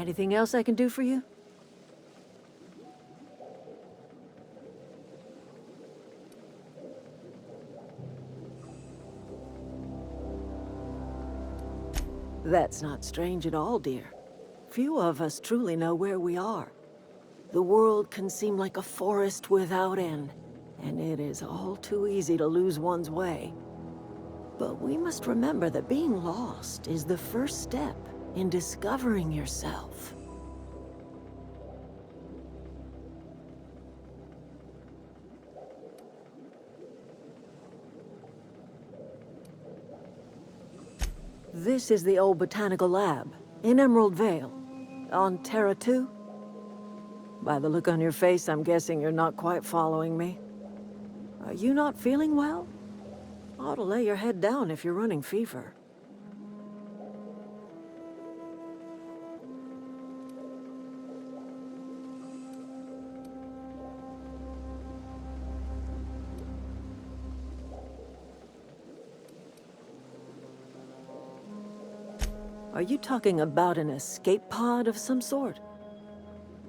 Anything else I can do for you? That's not strange at all, dear. Few of us truly know where we are. The world can seem like a forest without end, and it is all too easy to lose one's way. But we must remember that being lost is the first step in discovering yourself. This is the old Botanical Lab, in Emerald Vale, on Terra 2. By the look on your face, I'm guessing you're not quite following me. Are you not feeling well? Ought to lay your head down if you're running fever. Are you talking about an escape pod of some sort?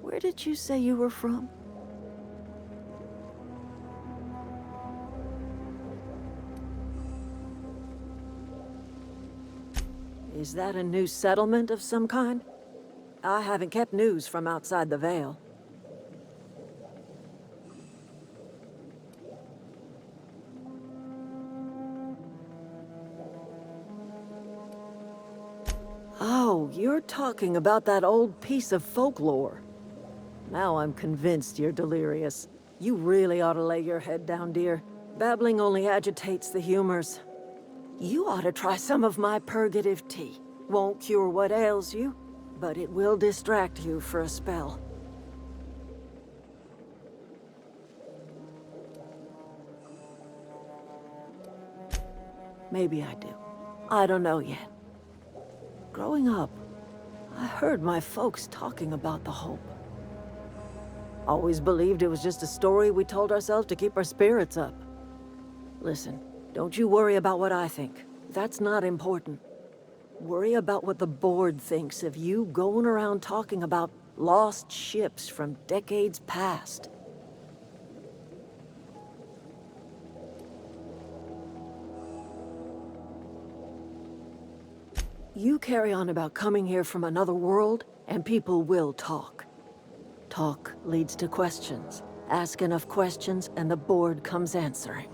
Where did you say you were from? Is that a new settlement of some kind? I haven't kept news from outside the Vale. Oh, you're talking about that old piece of folklore. Now I'm convinced you're delirious. You really ought to lay your head down, dear. Babbling only agitates the humors. You ought to try some of my purgative tea. Won't cure what ails you, but it will distract you for a spell. Maybe I do. I don't know yet. Growing up, I heard my folks talking about the Hope. Always believed it was just a story we told ourselves to keep our spirits up. Listen, don't you worry about what I think. That's not important. Worry about what the board thinks of you going around talking about lost ships from decades past. You carry on about coming here from another world, and people will talk. Talk leads to questions. Ask enough questions, and the board comes answering.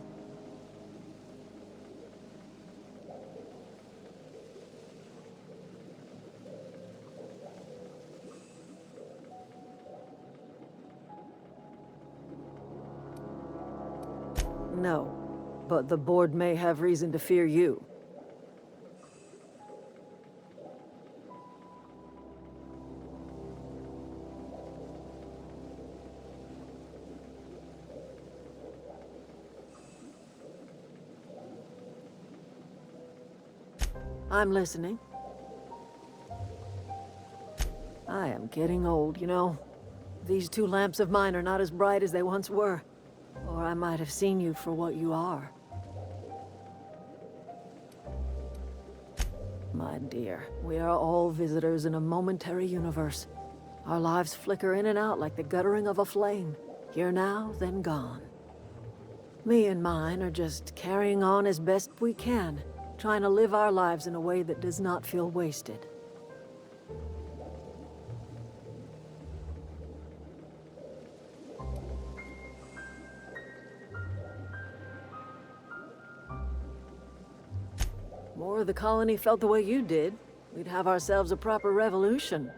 No, but the board may have reason to fear you. I'm listening. I am getting old, you know. These two lamps of mine are not as bright as they once were. Or I might have seen you for what you are. My dear, we are all visitors in a momentary universe. Our lives flicker in and out like the guttering of a flame. Here now, then gone. Me and mine are just carrying on as best we can, trying to live our lives in a way that does not feel wasted. More of the colony felt the way you did, we'd have ourselves a proper revolution.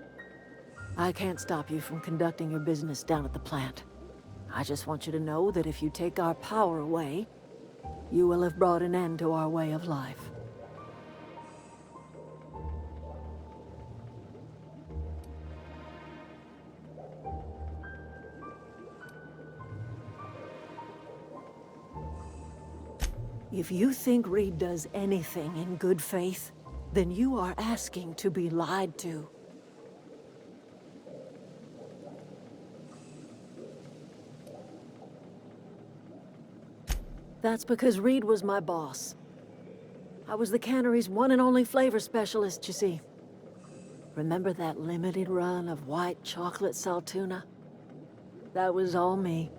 I can't stop you from conducting your business down at the plant. I just want you to know that if you take our power away, you will have brought an end to our way of life. If you think Reed does anything in good faith, then you are asking to be lied to. That's because Reed was my boss. I was the cannery's one and only flavor specialist, you see. Remember that limited run of white chocolate saltuna? That was all me.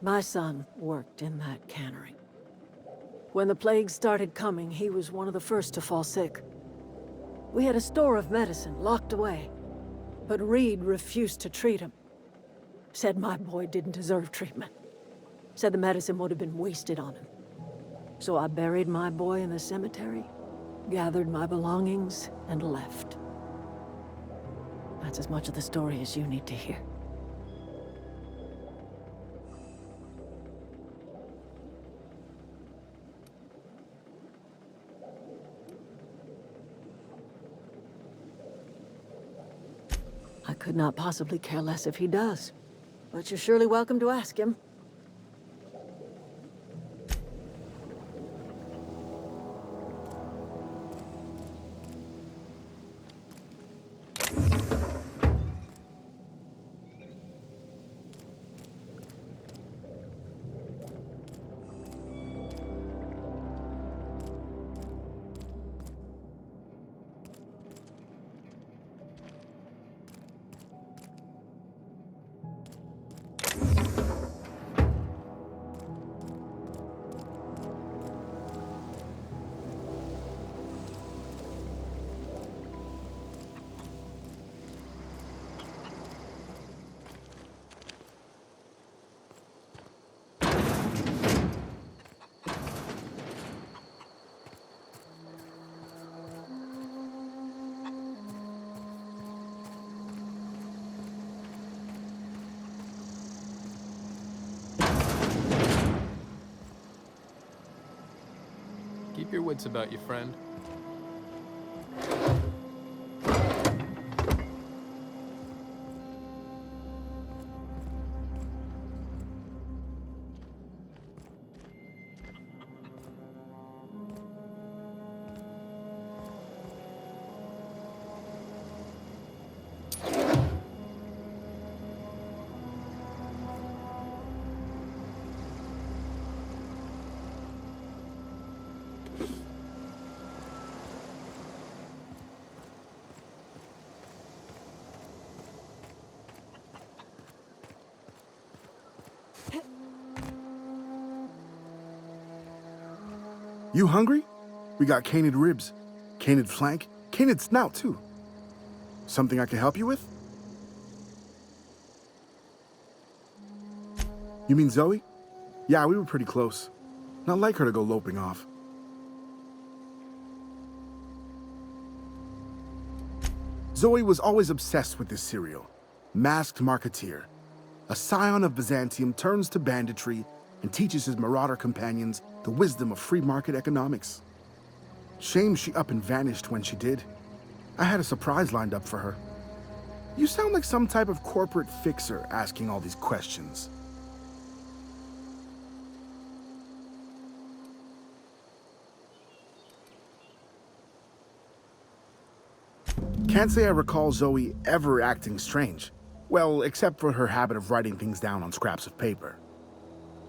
My son worked in that cannery. When the plague started coming, he was one of the first to fall sick. We had a store of medicine locked away, but Reed refused to treat him. Said my boy didn't deserve treatment. Said the medicine would have been wasted on him. So I buried my boy in the cemetery, gathered my belongings, and left. That's as much of the story as you need to hear. I could not possibly care less if he does, but you're surely welcome to ask him. Keep your wits about you, friend. You hungry? We got canid ribs, canid flank, canid snout too. Something I can help you with? You mean Zoe? Yeah, we were pretty close. Not like her to go loping off. Zoe was always obsessed with this cereal. Masked Marketeer. A scion of Byzantium turns to banditry and teaches his marauder companions the wisdom of free market economics. Shame she up and vanished when she did. I had a surprise lined up for her. You sound like some type of corporate fixer asking all these questions. Can't say I recall Zoe ever acting strange. Well, except for her habit of writing things down on scraps of paper.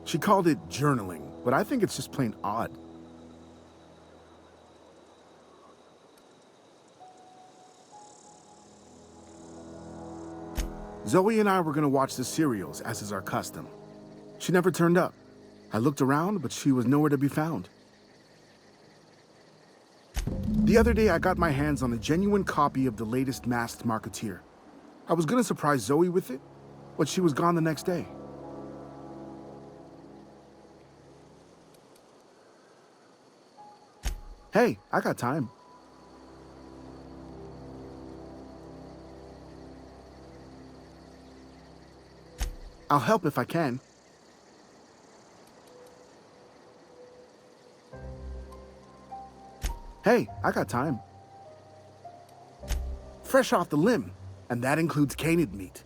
She called it journaling, but I think it's just plain odd. Zoe and I were gonna watch the serials, as is our custom. She never turned up. I looked around, but she was nowhere to be found. The other day, I got my hands on a genuine copy of the latest Masked Marketeer. I was gonna surprise Zoe with it, but she was gone the next day. Hey, I got time. I'll help if I can. Hey, I got time. Fresh off the limb, and that includes canid meat.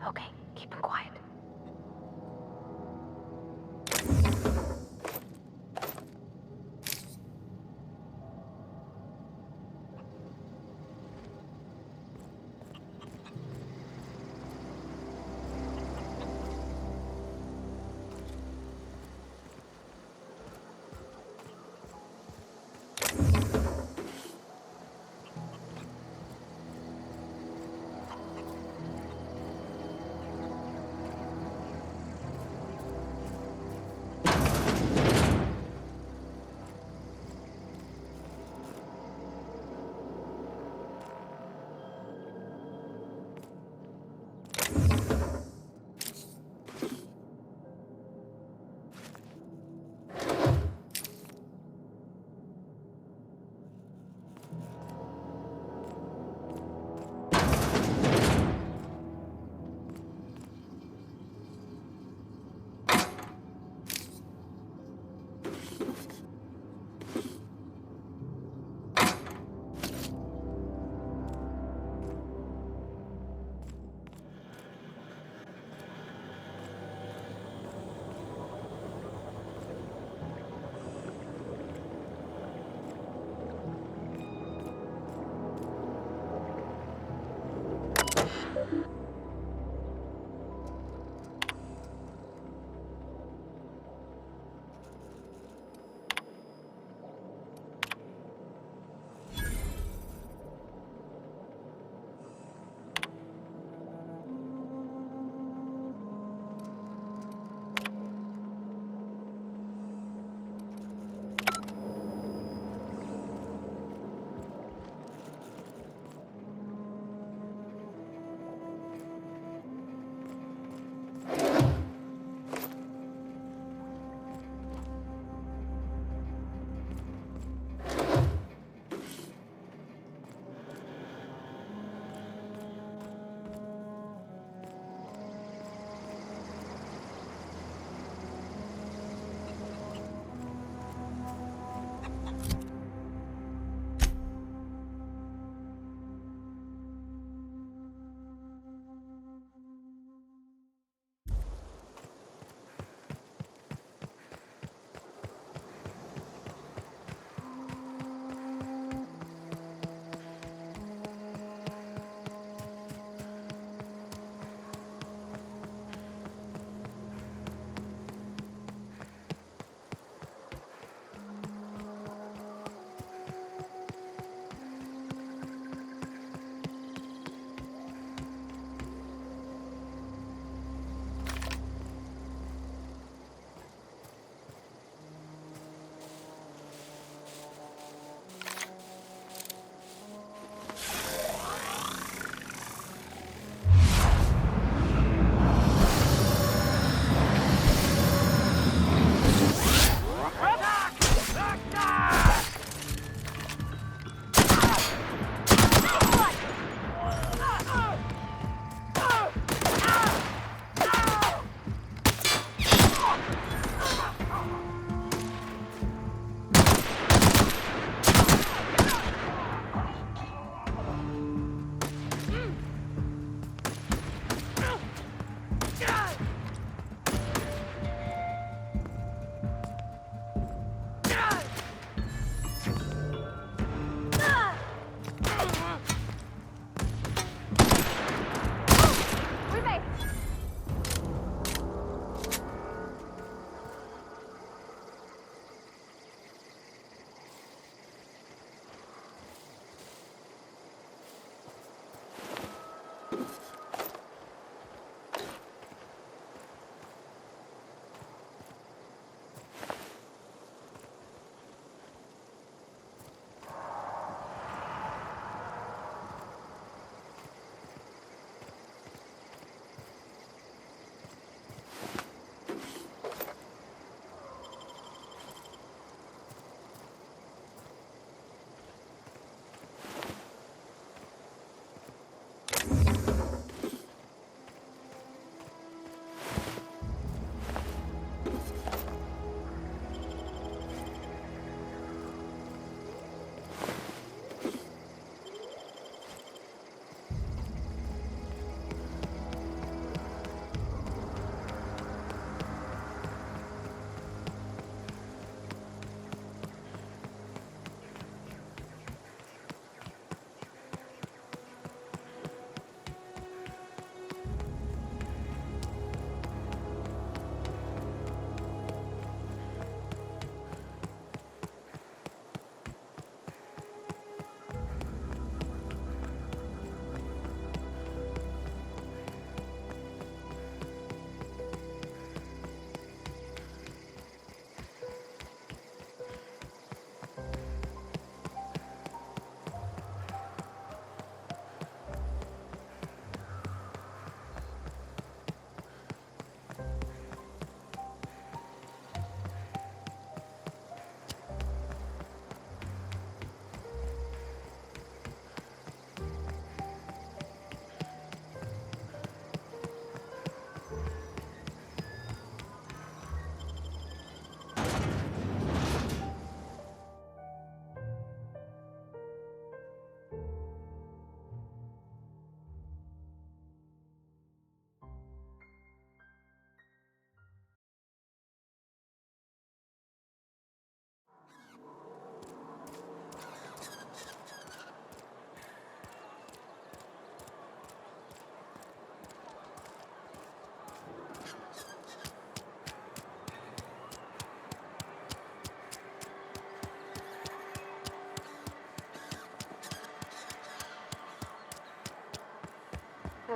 Okay, keep him quiet.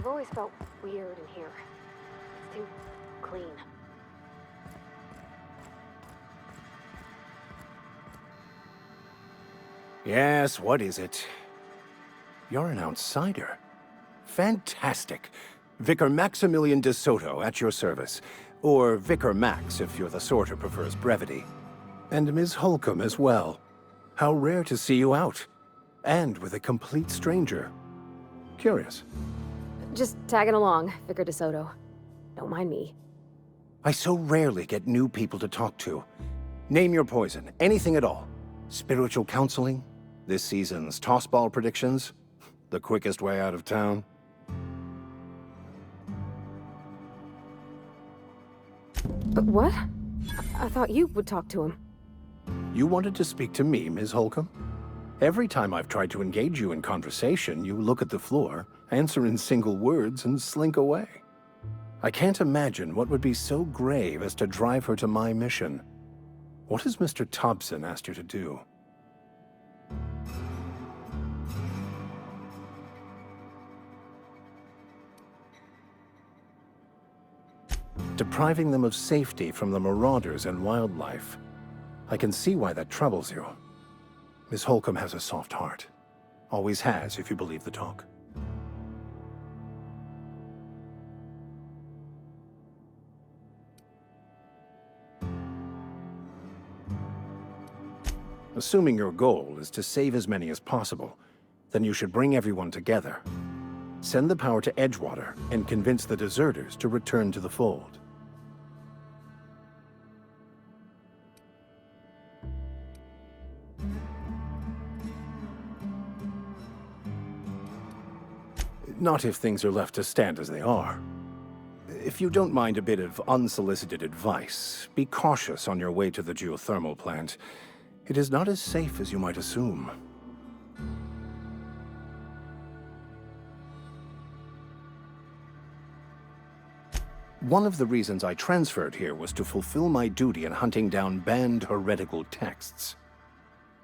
I've always felt weird in here. It's too clean. Yes, what is it? You're an outsider. Fantastic. Vicar Maximilian de Soto at your service. Or Vicar Max if you're the sort who prefers brevity. And Ms. Holcomb as well. How rare to see you out. And with a complete stranger. Curious. Just tagging along, Vicar DeSoto. Don't mind me. I so rarely get new people to talk to. Name your poison, anything at all. Spiritual counseling? This season's tossball predictions? The quickest way out of town? But what? I thought you would talk to him. You wanted to speak to me, Ms. Holcomb? Every time I've tried to engage you in conversation, you look at the floor, answer in single words, and slink away. I can't imagine what would be so grave as to drive her to my mission. What has Mr. Thompson asked you to do? Depriving them of safety from the marauders and wildlife. I can see why that troubles you. Miss Holcomb has a soft heart. Always has, if you believe the talk. Assuming your goal is to save as many as possible, then you should bring everyone together. Send the power to Edgewater and convince the deserters to return to the fold. Not if things are left to stand as they are. If you don't mind a bit of unsolicited advice, be cautious on your way to the geothermal plant. It is not as safe as you might assume. One of the reasons I transferred here was to fulfill my duty in hunting down banned heretical texts.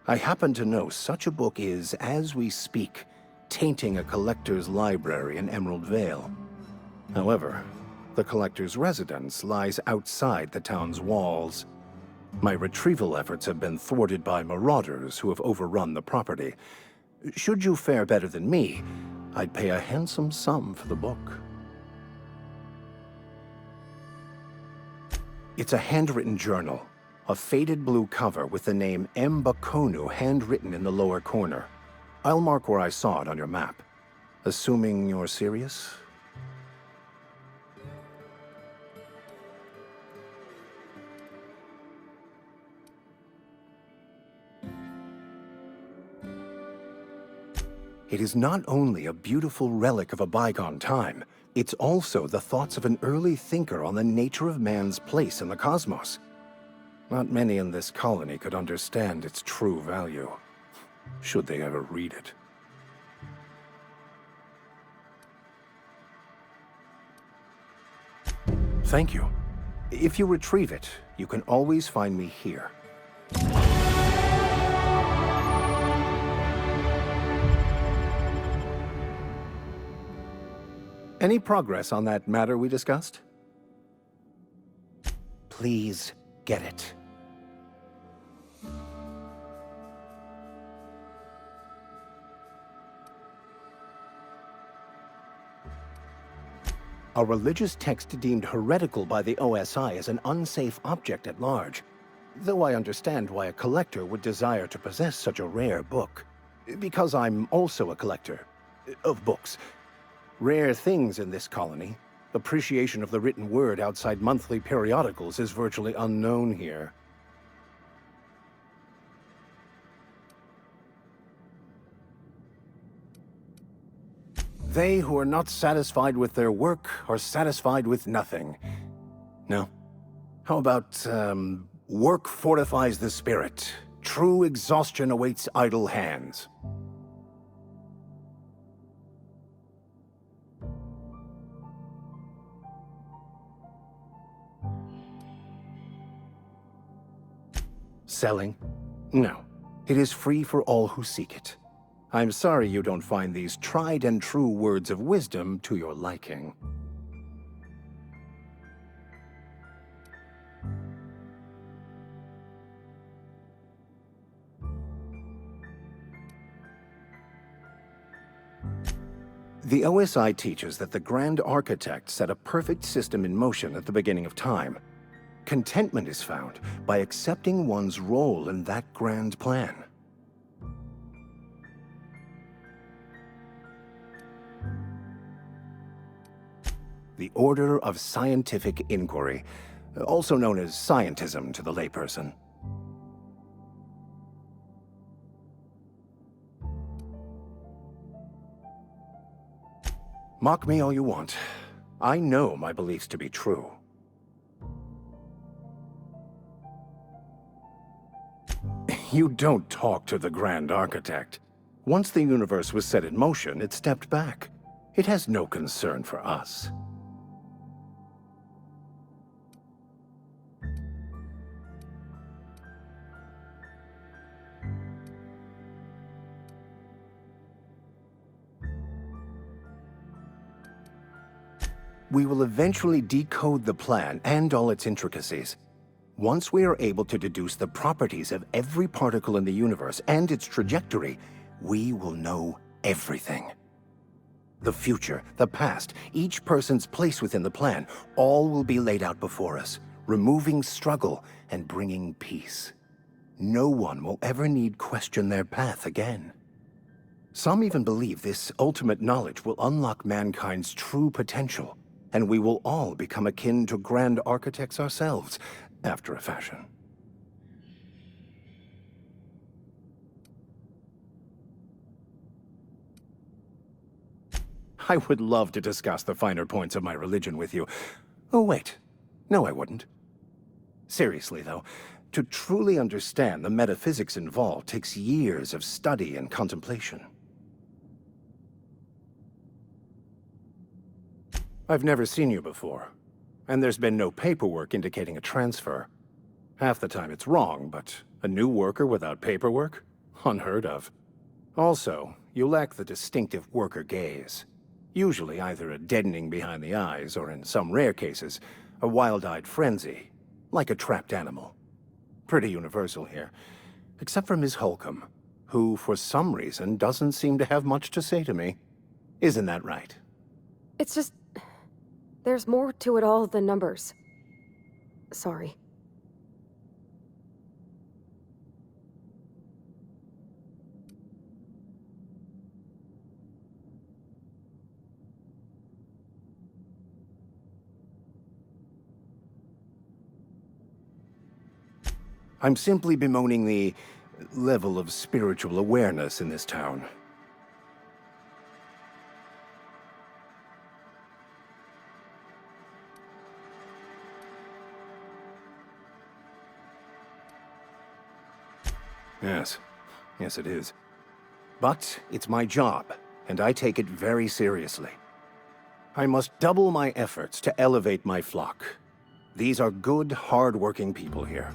I happen to know such a book is, as we speak, tainting a collector's library in Emerald Vale. However, the collector's residence lies outside the town's walls. My retrieval efforts have been thwarted by marauders who have overrun the property. Should you fare better than me, I'd pay a handsome sum for the book. It's a handwritten journal, a faded blue cover with the name M. Bakonu handwritten in the lower corner. I'll mark where I saw it on your map. Assuming you're serious? It is not only a beautiful relic of a bygone time, it's also the thoughts of an early thinker on the nature of man's place in the cosmos. Not many in this colony could understand its true value, should they ever read it. Thank you. If you retrieve it, you can always find me here. Any progress on that matter we discussed? Please get it. A religious text deemed heretical by the OSI is an unsafe object at large, though I understand why a collector would desire to possess such a rare book. Because I'm also a collector of books. Rare things in this colony. Appreciation of the written word outside monthly periodicals is virtually unknown here. They who are not satisfied with their work are satisfied with nothing. No? How about, work fortifies the spirit. True exhaustion awaits idle hands. Selling? No. It is free for all who seek it. I'm sorry you don't find these tried and true words of wisdom to your liking. The OSI teaches that the Grand Architect set a perfect system in motion at the beginning of time. Contentment is found by accepting one's role in that grand plan. The Order of Scientific Inquiry, also known as scientism to the layperson. Mock me all you want. I know my beliefs to be true. You don't talk to the Grand Architect. Once the universe was set in motion, it stepped back. It has no concern for us. We will eventually decode the plan and all its intricacies. Once we are able to deduce the properties of every particle in the universe and its trajectory, we will know everything. The future, the past, each person's place within the plan, all will be laid out before us, removing struggle and bringing peace. No one will ever need question their path again. Some even believe this ultimate knowledge will unlock mankind's true potential, and we will all become akin to grand architects ourselves, after a fashion. I would love to discuss the finer points of my religion with you. Oh, wait. No, I wouldn't. Seriously, though, to truly understand the metaphysics involved takes years of study and contemplation. I've never seen you before, and there's been no paperwork indicating a transfer. Half the time it's wrong, but a new worker without paperwork? Unheard of. Also, you lack the distinctive worker gaze. Usually either a deadening behind the eyes, or in some rare cases, a wild-eyed frenzy, like a trapped animal. Pretty universal here, except for Ms. Holcomb, who for some reason doesn't seem to have much to say to me. Isn't that right? It's just... there's more to it all than numbers. Sorry. I'm simply bemoaning the level of spiritual awareness in this town. Yes. Yes, it is. But it's my job, and I take it very seriously. I must double my efforts to elevate my flock. These are good, hard-working people here.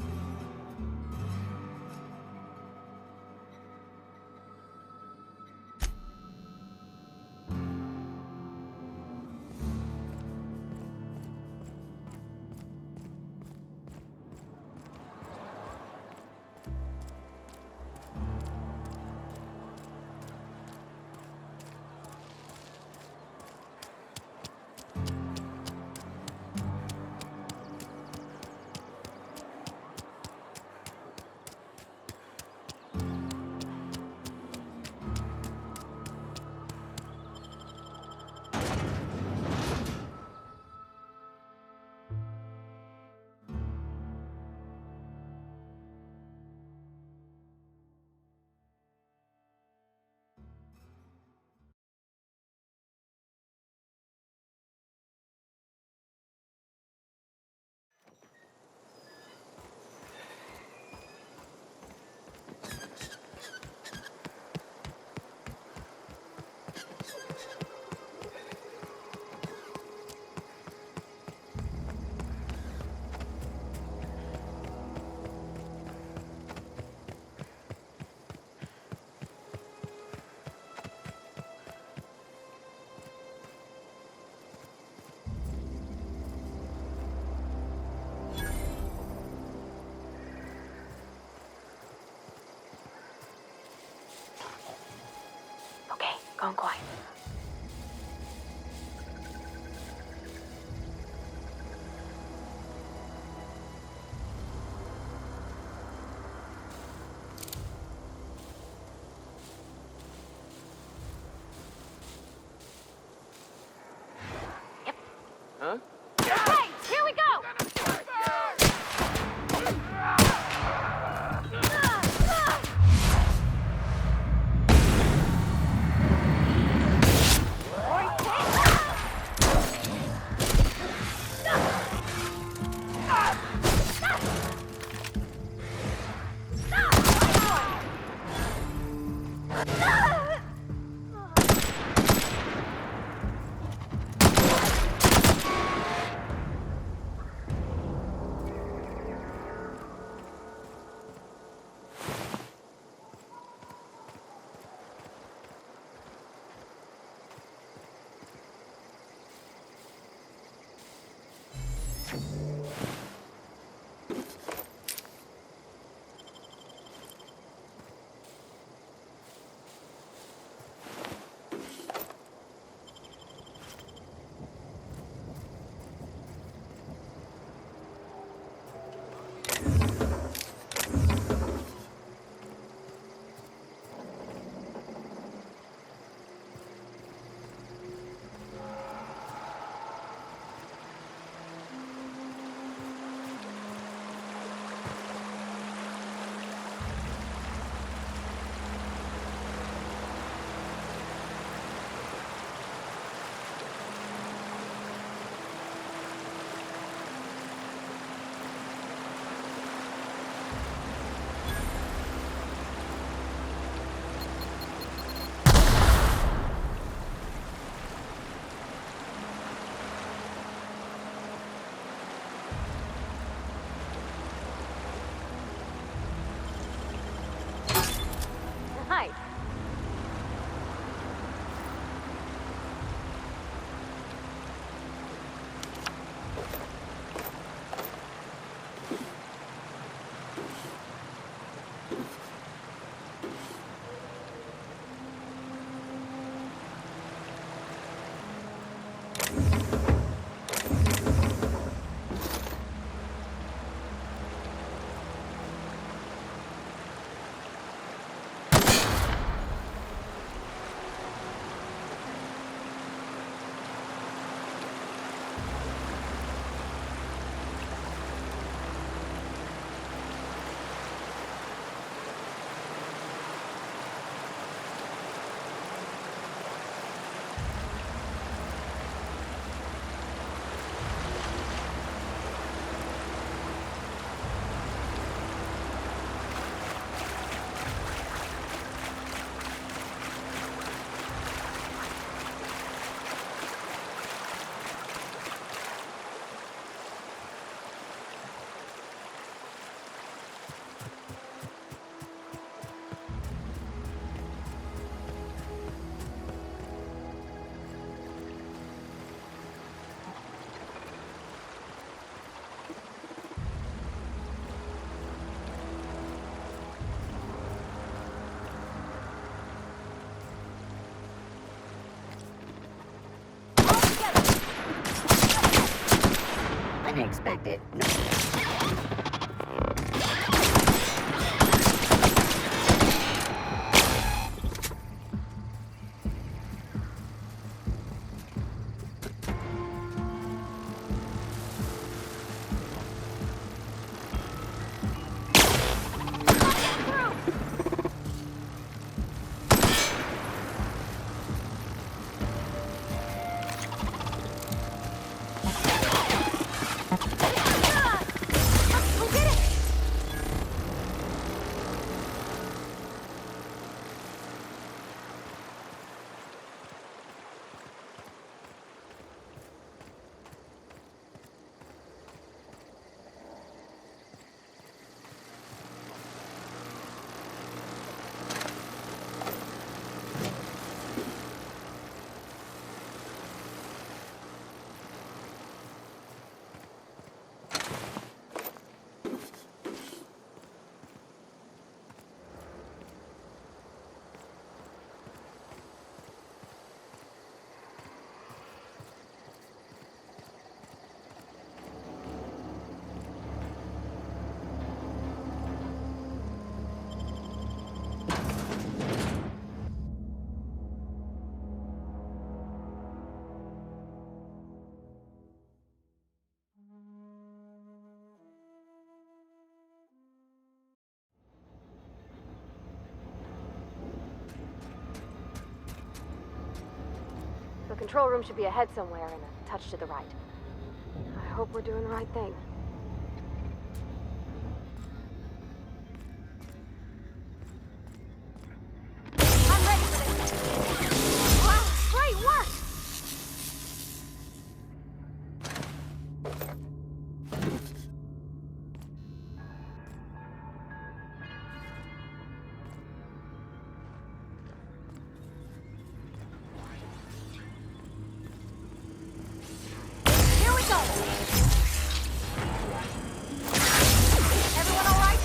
Huh? Okay, here we go! Hi. Unexpected. control room should be ahead somewhere and a touch to the right. I hope we're doing the right thing. I'm ready for this! Wow, great work! Here we go! Everyone all right?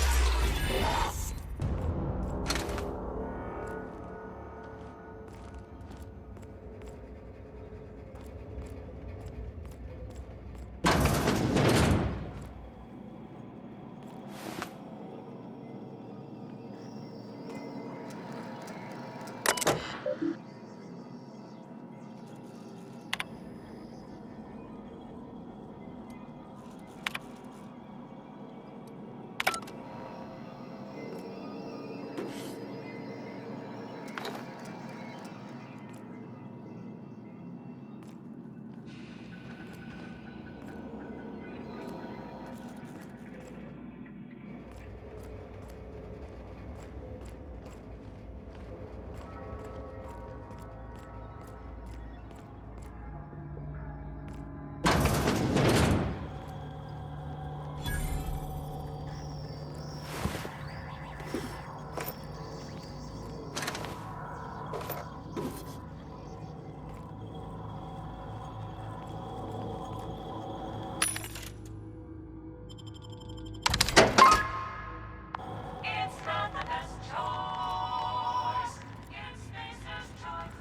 It's not the best choice. It's Spacer's choice.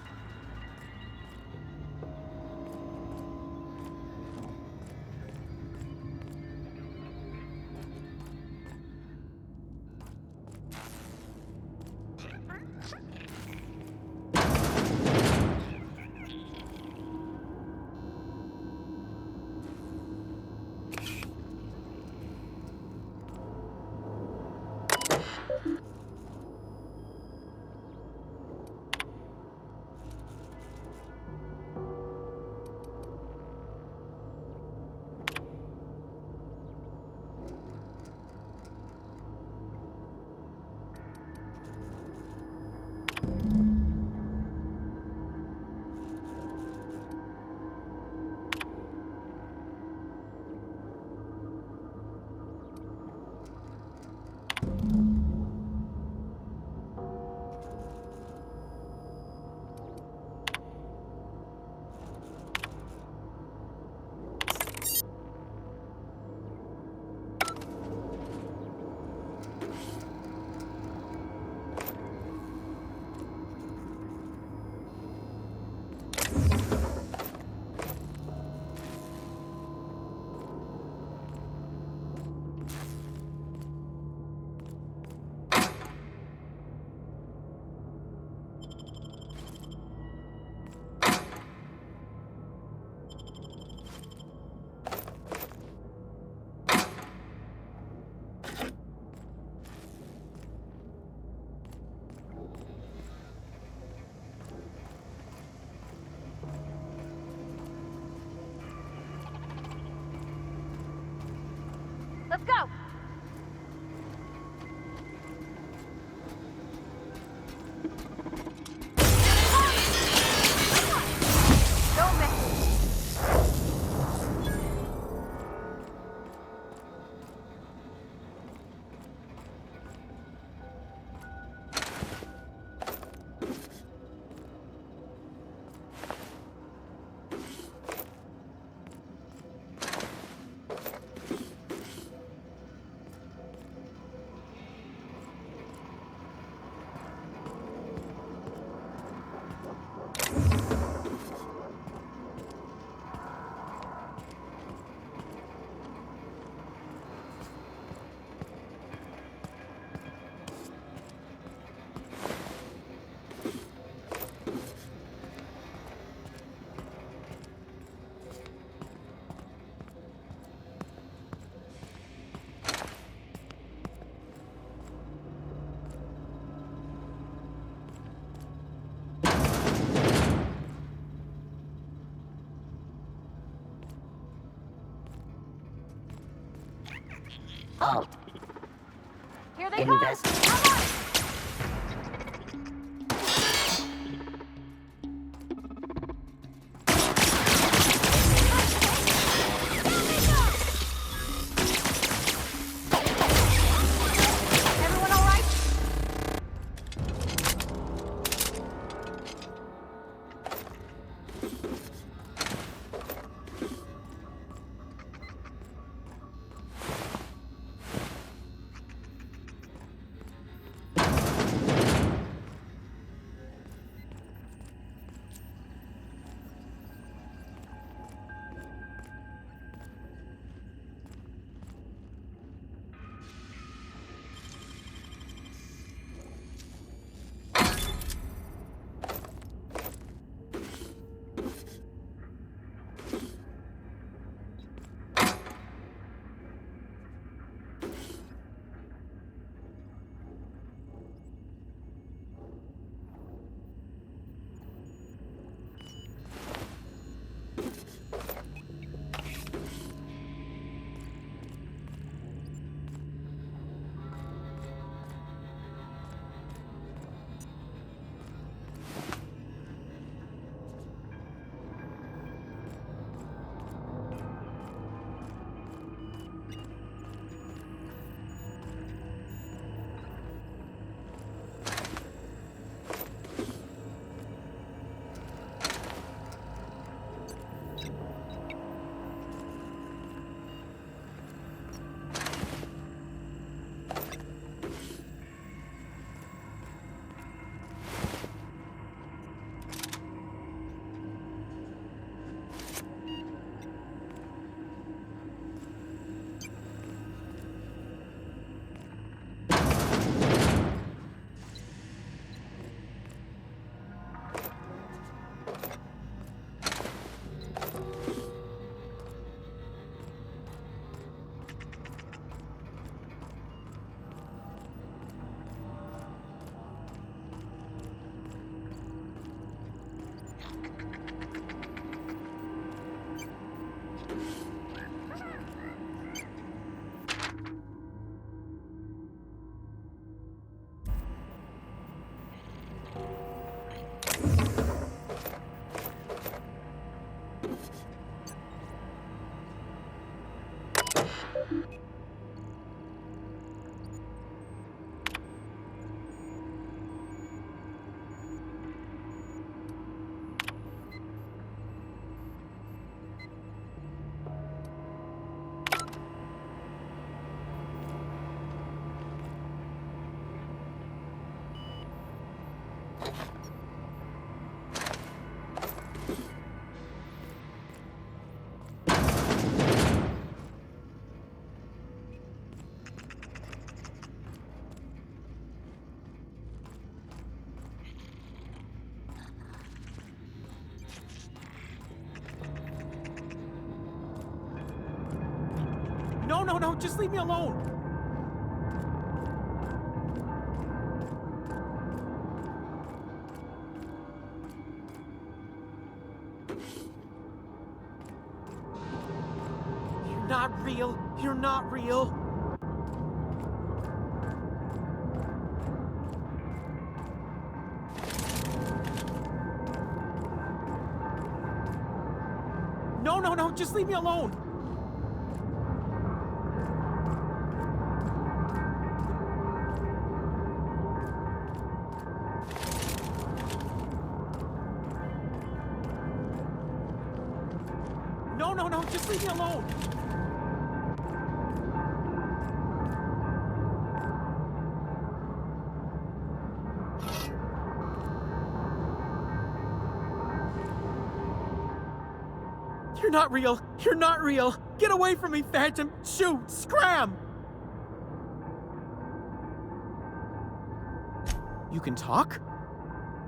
Let's go! Don't miss! Alt. Here they Invest. come! Everyone all right? No, no, no, just leave me alone. You're not real. You're not real. No, no, no, just leave me alone. No, no, no, just leave me alone. You're not real. You're not real. Get away from me, Phantom. Shoot, scram. You can talk?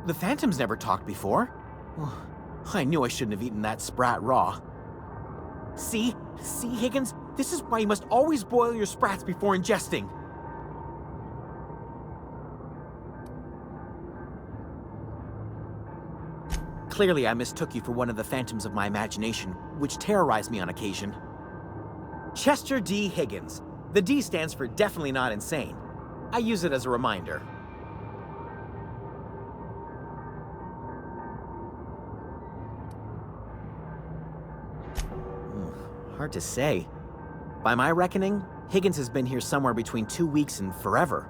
The Phantom's never talked before. Oh, I knew I shouldn't have eaten that sprat raw. See? See, Higgins? This is why you must always boil your sprats before ingesting. Clearly, I mistook you for one of the phantoms of my imagination, which terrorized me on occasion. Chester D. Higgins, The D stands for definitely not insane. I use it as a reminder. Hard to say. By my reckoning, Higgins has been here somewhere between 2 weeks and forever.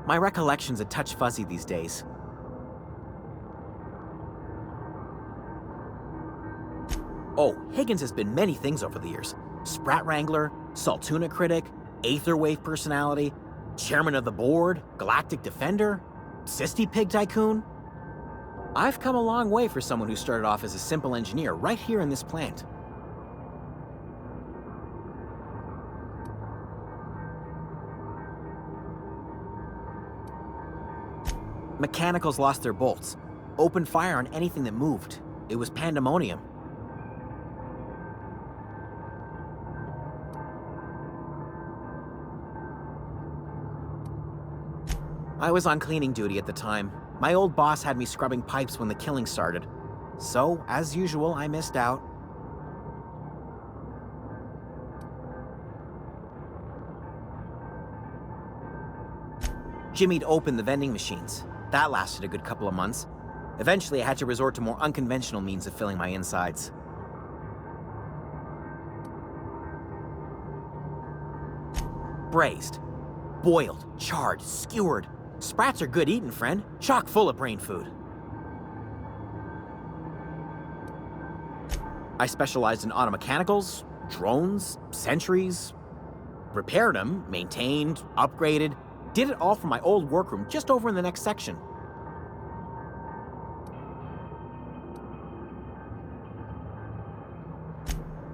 My recollection's a touch fuzzy these days. Oh, Higgins has been many things over the years. Sprat Wrangler, Saltuna Critic, Aetherwave Personality, Chairman of the Board, Galactic Defender, Sisty Pig Tycoon. I've come a long way for someone who started off as a simple engineer right here in this plant. Mechanicals lost their bolts. Opened fire on anything that moved. It was pandemonium. I was on cleaning duty at the time. My old boss had me scrubbing pipes when the killing started. So, as usual, I missed out. Jimmy'd opened the vending machines. That lasted a good couple of months. Eventually, I had to resort to more unconventional means of filling my insides. Braised, boiled, charred, skewered. Sprats are good eating, friend. Chock full of brain food. I specialized in automechanicals, drones, sentries. Repaired them, maintained, upgraded. Did it all from my old workroom just over in the next section.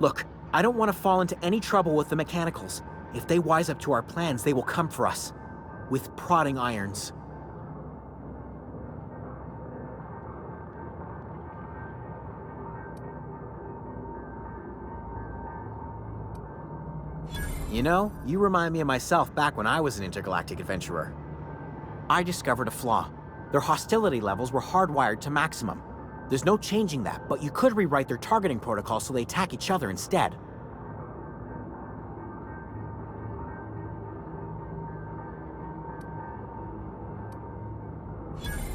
Look, I don't want to fall into any trouble with the mechanicals. If they wise up to our plans, they will come for us. With prodding irons. You know, you remind me of myself back when I was an intergalactic adventurer. I discovered a flaw. Their hostility levels were hardwired to maximum. There's no changing that, but you could rewrite their targeting protocol so they attack each other instead.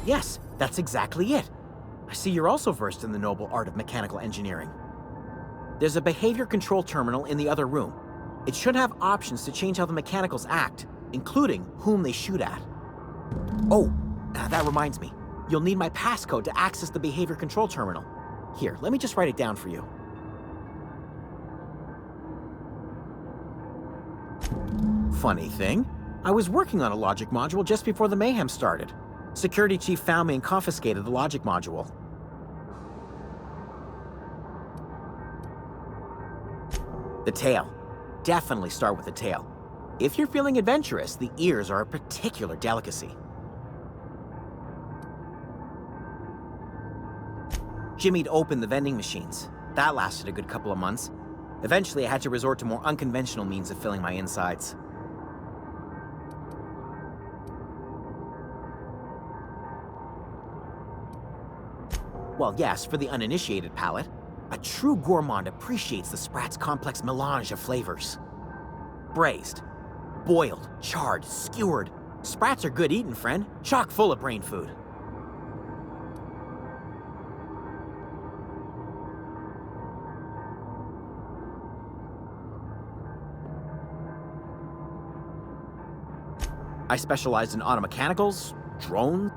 Yes, that's exactly it. I see you're also versed in the noble art of mechanical engineering. There's a behavior control terminal in the other room. It should have options to change how the mechanicals act, including whom they shoot at. Oh, that reminds me. You'll need my passcode to access the behavior control terminal. Here, let me just write it down for you. Funny thing, I was working on a logic module just before the mayhem started. Security chief found me and confiscated the logic module. The tail. Definitely start with the tail. If you're feeling adventurous, the ears are a particular delicacy. Jimmy'd opened the vending machines. That lasted a good couple of months. Eventually, I had to resort to more unconventional means of filling my insides. Well, yes, for the uninitiated palate. A true gourmand appreciates the Sprat's complex melange of flavors. Braised, boiled, charred, skewered. Sprats are good eating, friend. Chock full of brain food. I specialized in automechanicals, drones.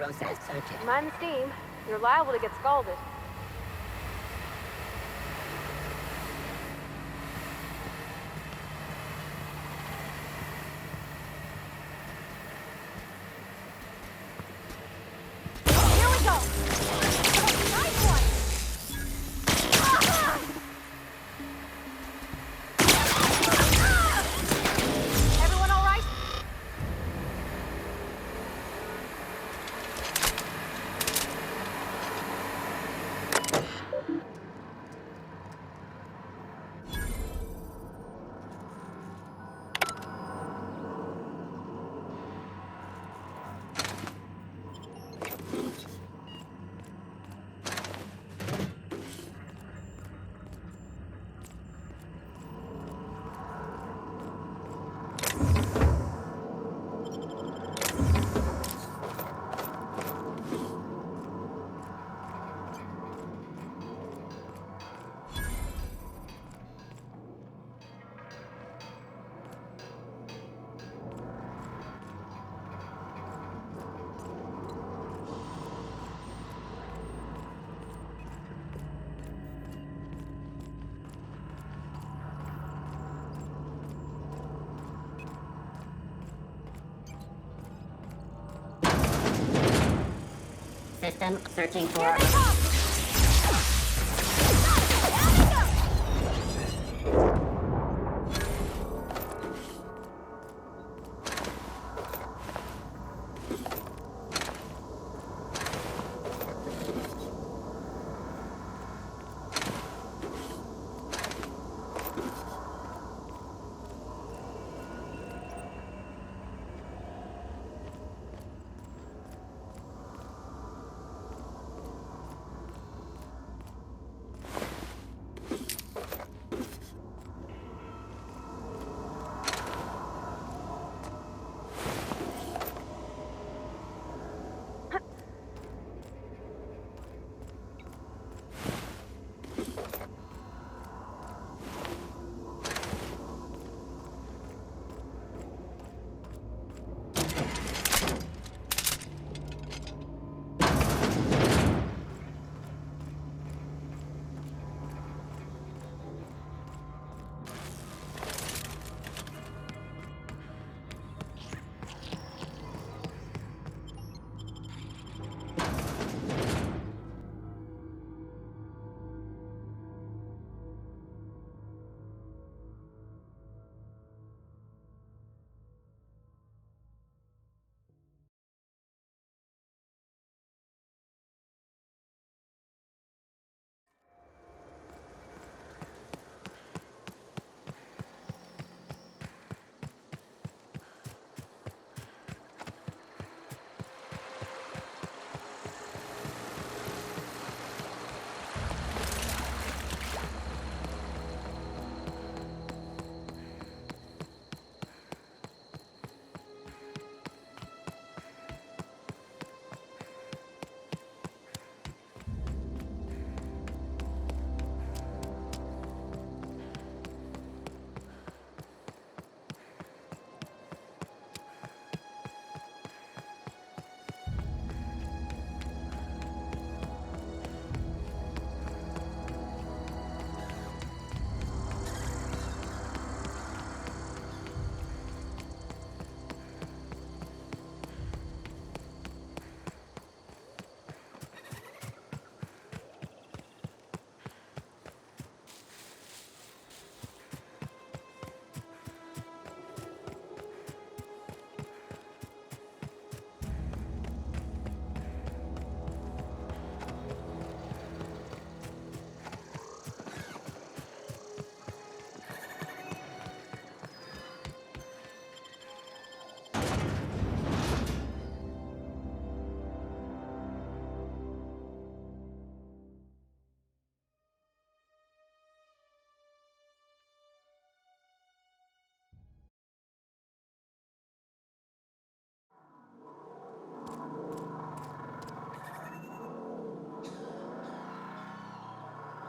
process searching. Mind the steam. You're liable to get scalded. Here we go! Nice one! Everyone all right? System searching for... Here they come!